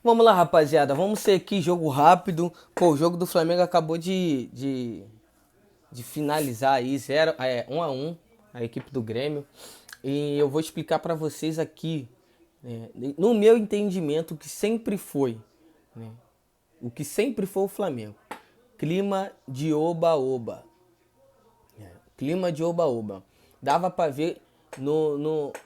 Vamos lá, rapaziada. Vamos ser aqui jogo rápido. Pô, o jogo do Flamengo acabou de finalizar aí 1 a 1 a equipe do Grêmio. E eu vou explicar pra vocês aqui, né, no meu entendimento, o que sempre foi, né, o que sempre foi o Flamengo. Clima de oba-oba. Clima de oba-oba. Dava pra ver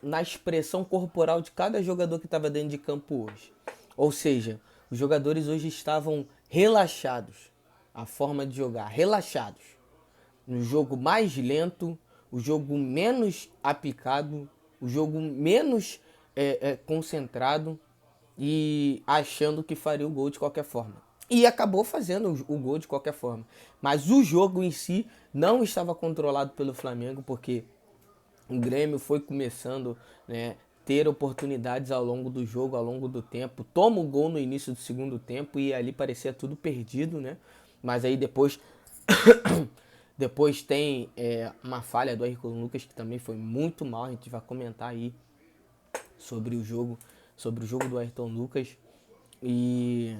na expressão corporal de cada jogador que estava dentro de campo hoje. Ou seja, os jogadores hoje estavam relaxados. A forma de jogar, relaxados. No jogo mais lento, o jogo menos aplicado, o jogo menos concentrado e achando que faria o gol de qualquer forma. E acabou fazendo o gol de qualquer forma. Mas o jogo em si não estava controlado pelo Flamengo, porque o Grêmio foi começando, né, ter oportunidades ao longo do jogo, ao longo do tempo. Toma o gol no início do segundo tempo e ali parecia tudo perdido, né? Mas aí depois tem uma falha do Ayrton Lucas que também foi muito mal. A gente vai comentar aí sobre o jogo, sobre o jogo do Ayrton Lucas e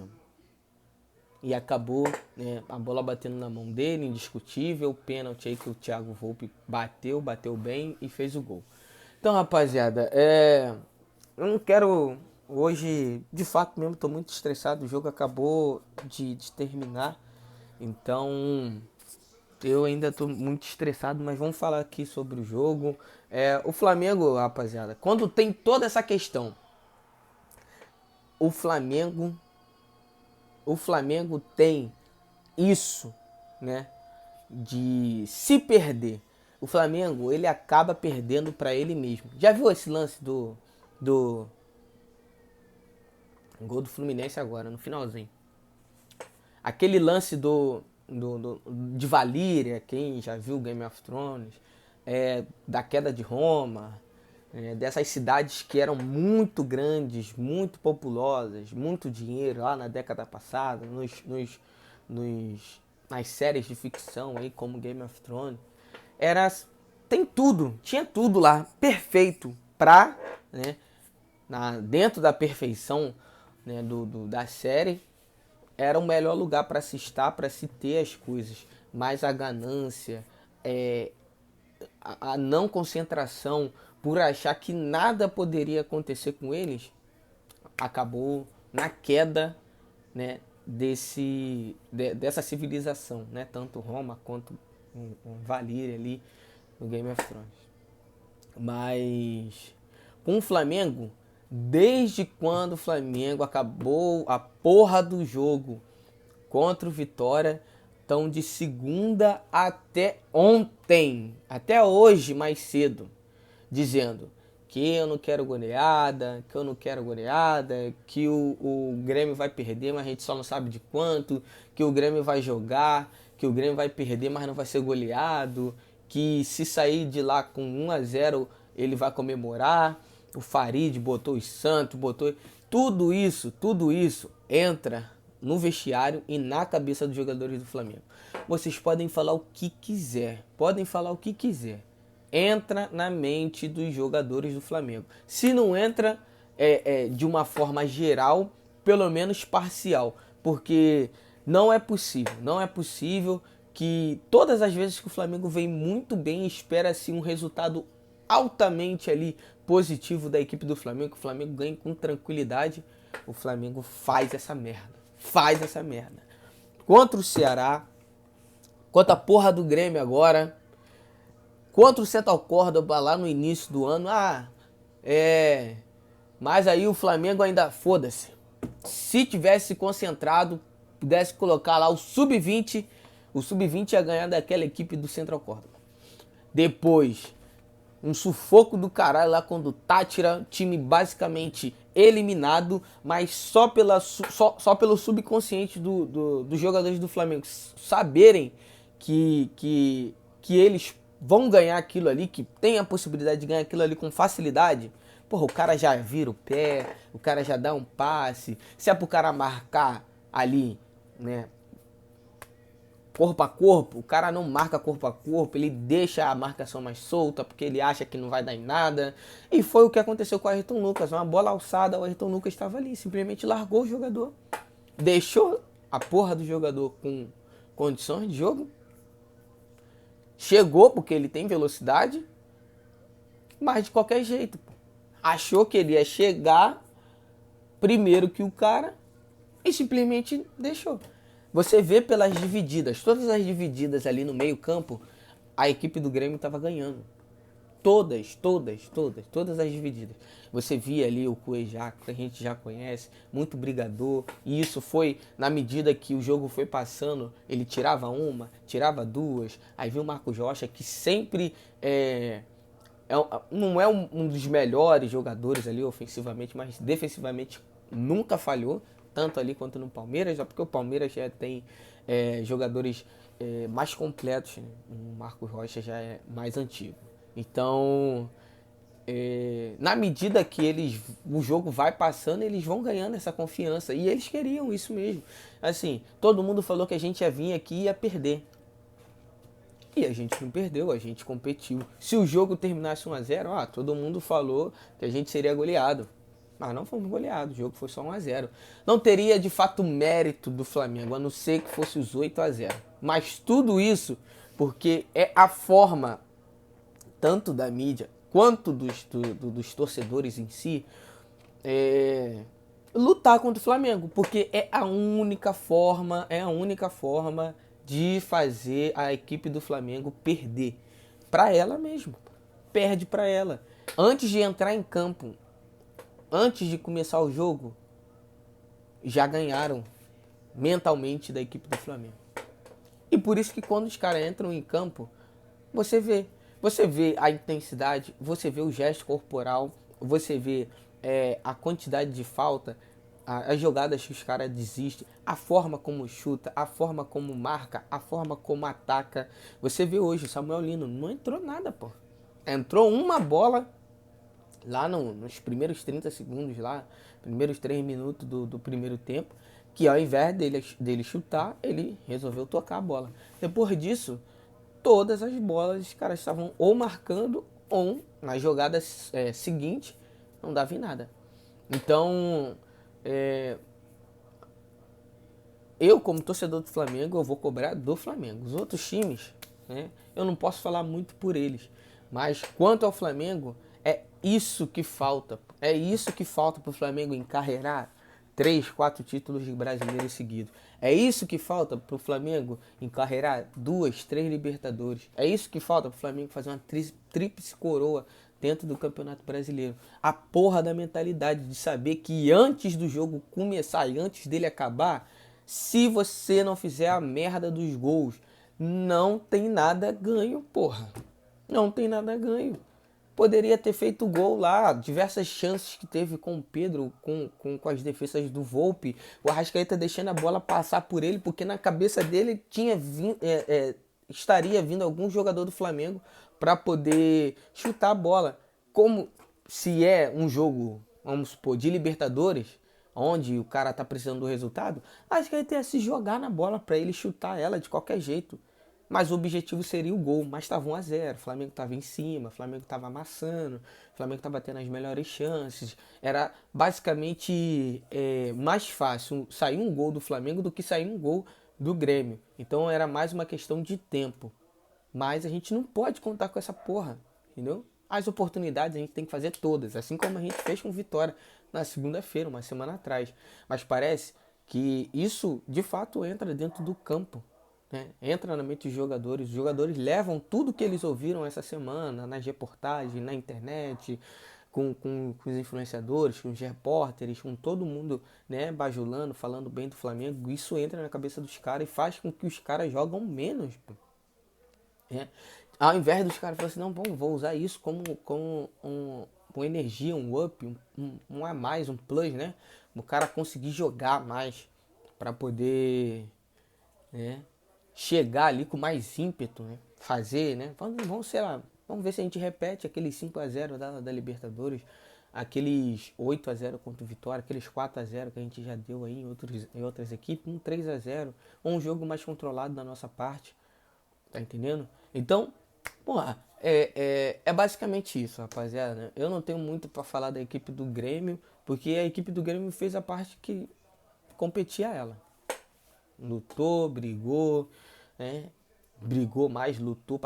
acabou, né, a bola batendo na mão dele, indiscutível, pênalti aí que o Thiago Volpe bateu bem e fez o gol. Então, rapaziada, eu não quero hoje, de fato mesmo, tô muito estressado, o jogo acabou de terminar, então eu ainda tô muito estressado, mas vamos falar aqui sobre o jogo. O Flamengo, rapaziada, quando tem toda essa questão, o Flamengo, o Flamengo tem isso, né, de se perder. O Flamengo, ele acaba perdendo para ele mesmo. Já viu esse lance do gol do Fluminense agora, no finalzinho? Aquele lance de Valíria, quem já viu Game of Thrones, da queda de Roma, dessas cidades que eram muito grandes, muito populosas, muito dinheiro lá na década passada, nas séries de ficção aí como Game of Thrones. Era, tem tudo, tinha tudo lá, perfeito pra, né, dentro da perfeição, né, da série, era o melhor lugar para se estar, para se ter as coisas. Mas a ganância, é, a não concentração, por achar que nada poderia acontecer com eles, acabou na queda, né, dessa civilização, né, tanto Roma quanto Valíria ali no Game of Thrones. Mas com o Flamengo, desde quando o Flamengo acabou a porra do jogo contra o Vitória, estão de segunda até ontem, até hoje mais cedo, dizendo que eu não quero goleada, que eu não quero goleada, que o Grêmio vai perder, mas a gente só não sabe de quanto, que o Grêmio vai jogar, que o Grêmio vai perder, mas não vai ser goleado, que se sair de lá com 1 a 0 ele vai comemorar. O Farid botou os Santos, botou tudo isso entra no vestiário e na cabeça dos jogadores do Flamengo. Vocês podem falar o que quiser, podem falar o que quiser. Entra na mente dos jogadores do Flamengo. Se não entra de uma forma geral, pelo menos parcial, porque não é possível que todas as vezes que o Flamengo vem muito bem, espera-se um resultado altamente ali positivo da equipe do Flamengo, que o Flamengo ganhe com tranquilidade. O Flamengo faz essa merda. Faz essa merda. Contra o Ceará, contra a porra do Grêmio agora, contra o Central Córdoba lá no início do ano. Mas aí o Flamengo ainda, foda-se. Se tivesse concentrado, pudesse colocar lá o Sub-20 ia ganhar daquela equipe do Central Córdoba. Depois, um sufoco do caralho lá quando o Tátira, time basicamente eliminado, mas só pelo subconsciente dos jogadores do Flamengo saberem que eles vão ganhar aquilo ali, que tem a possibilidade de ganhar aquilo ali com facilidade. Porra, o cara já vira o pé, o cara já dá um passe. Se é pro cara marcar ali, né, corpo a corpo, o cara não marca corpo a corpo, ele deixa a marcação mais solta porque ele acha que não vai dar em nada. E foi o que aconteceu com o Ayrton Lucas. Uma bola alçada, o Ayrton Lucas estava ali, simplesmente largou o jogador. Deixou a porra do jogador com condições de jogo. Chegou porque ele tem velocidade, mas de qualquer jeito. Achou que ele ia chegar primeiro que o cara e simplesmente deixou. Você vê pelas divididas, todas as divididas ali no meio campo, a equipe do Grêmio estava ganhando. Todas as divididas. Você via ali o Cuejá, que a gente já conhece, muito brigador. E isso foi, na medida que o jogo foi passando, ele tirava uma, tirava duas. Aí viu o Marcos Rocha, que sempre não é um dos melhores jogadores ali ofensivamente, mas defensivamente nunca falhou, tanto ali quanto no Palmeiras, já porque o Palmeiras já tem jogadores mais completos, né? O Marcos Rocha já é mais antigo. Então, na medida que o jogo vai passando, eles vão ganhando essa confiança. E eles queriam isso mesmo. Assim, todo mundo falou que a gente ia vir aqui e ia perder. E a gente não perdeu, a gente competiu. Se o jogo terminasse 1-0, todo mundo falou que a gente seria goleado. Mas não fomos goleados, o jogo foi só 1-0. Não teria de fato mérito do Flamengo, a não ser que fosse os 8-0. Mas tudo isso porque é a forma, tanto da mídia quanto dos torcedores em si, lutar contra o Flamengo. Porque é a única forma de fazer a equipe do Flamengo perder para ela mesmo. Perde para ela. Antes de entrar em campo, antes de começar o jogo, já ganharam mentalmente da equipe do Flamengo. E por isso que quando os caras entram em campo, você vê a intensidade, você vê o gesto corporal, você vê a quantidade de falta, as jogadas que os caras desistem, a forma como chuta, a forma como marca, a forma como ataca. Você vê hoje, o Samuel Lino não entrou nada, pô. Entrou uma bola lá nos primeiros 30 segundos, lá, primeiros 3 minutos do primeiro tempo, que ao invés dele chutar, ele resolveu tocar a bola. Depois disso, todas as bolas os caras estavam ou marcando ou nas jogadas seguintes não dava em nada. Então, eu como torcedor do Flamengo, eu vou cobrar do Flamengo. Os outros times, né, eu não posso falar muito por eles, mas quanto ao Flamengo, é isso que falta. É isso que falta para o Flamengo encarreirar 3, 4 títulos de brasileiro seguidos. É isso que falta para o Flamengo encarreirar 2, 3 Libertadores. É isso que falta para o Flamengo fazer uma tríplice coroa dentro do Campeonato Brasileiro. A porra da mentalidade de saber que antes do jogo começar e antes dele acabar, se você não fizer a merda dos gols, não tem nada ganho, porra. Não tem nada ganho. Poderia ter feito gol lá, diversas chances que teve com o Pedro, com as defesas do Volpi. O Arrascaeta deixando a bola passar por ele, porque na cabeça dele estaria vindo algum jogador do Flamengo para poder chutar a bola. Como se é um jogo, vamos supor, de Libertadores, onde o cara tá precisando do resultado, acho que ele ia se jogar na bola para ele chutar ela de qualquer jeito. Mas o objetivo seria o gol, mas estava 1-0, o Flamengo estava em cima, o Flamengo estava amassando, o Flamengo estava tendo as melhores chances. Era basicamente mais fácil sair um gol do Flamengo do que sair um gol do Grêmio. Então era mais uma questão de tempo. Mas a gente não pode contar com essa porra, entendeu? As oportunidades a gente tem que fazer todas, assim como a gente fez com Vitória na segunda-feira, uma semana atrás. Mas parece que isso de fato entra dentro do campo, né? Entra na mente dos jogadores. Os jogadores levam tudo que eles ouviram essa semana nas reportagens, na internet, com os influenciadores, com os repórteres, com todo mundo, né, bajulando, falando bem do Flamengo. Isso entra na cabeça dos caras e faz com que os caras jogam menos, pô. Ao invés dos caras falarem assim, não, bom, vou usar isso como uma energia, um up, um a mais, um plus, né? O cara conseguir jogar mais para poder, né, chegar ali com mais ímpeto, né? Fazer, né? Vamos, sei lá, vamos ver se a gente repete aquele 5-0 da Libertadores. aqueles 8-0 contra o Vitória, aqueles 4-0 que a gente já deu aí em outras equipes, um 3-0, ou um jogo mais controlado da nossa parte, tá entendendo? Então, porra, é basicamente isso, rapaziada, né? Eu não tenho muito pra falar da equipe do Grêmio, porque a equipe do Grêmio fez a parte que competia a ela. Lutou, brigou, né? Brigou mais, lutou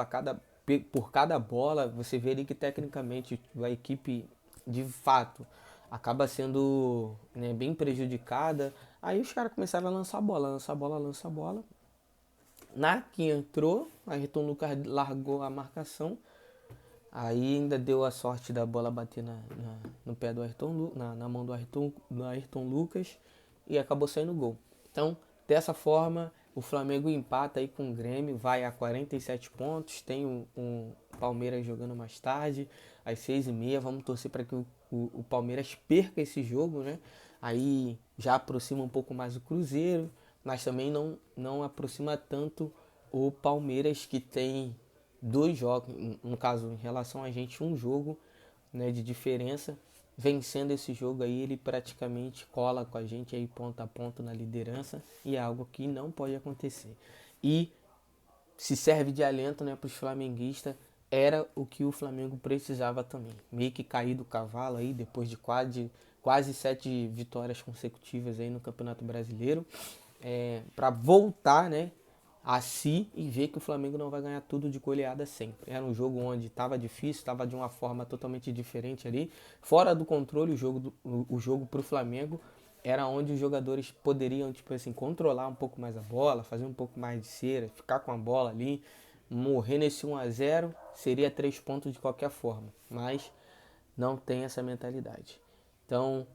por cada bola. Você vê ali que tecnicamente a equipe de fato acaba sendo, né, bem prejudicada. Aí os caras começaram a lançar bola, lançar bola, lançar bola. Na que entrou, a Ayrton Lucas largou a marcação. Aí ainda deu a sorte da bola bater no pé do Ayrton, na mão do Ayrton Lucas e acabou saindo gol. Então, dessa forma, o Flamengo empata aí com o Grêmio, vai a 47 pontos. Tem um Palmeiras jogando mais tarde, às 6h30. Vamos torcer para que o Palmeiras perca esse jogo, né? Aí já aproxima um pouco mais o Cruzeiro, mas também não aproxima tanto o Palmeiras, que tem 2 jogos, no caso, em relação a gente, um jogo, né, de diferença. Vencendo esse jogo aí, ele praticamente cola com a gente aí ponto a ponto na liderança, e é algo que não pode acontecer. E se serve de alento, né, para os flamenguistas, era o que o Flamengo precisava também. Meio que cair do cavalo aí, depois de quase 7 vitórias consecutivas aí no Campeonato Brasileiro, para voltar, né, a si e ver que o Flamengo não vai ganhar tudo de goleada sempre. Era um jogo onde estava difícil, estava de uma forma totalmente diferente ali, fora do controle o jogo para o Flamengo. Era onde os jogadores poderiam, tipo assim, controlar um pouco mais a bola, fazer um pouco mais de cera, ficar com a bola ali, morrer nesse 1-0, seria 3 pontos de qualquer forma, mas não tem essa mentalidade. Então,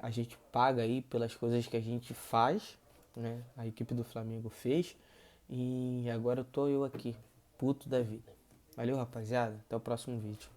a gente paga aí pelas coisas que a gente faz, né? A equipe do Flamengo fez, e agora eu tô aqui, puto da vida. Valeu, rapaziada, até o próximo vídeo.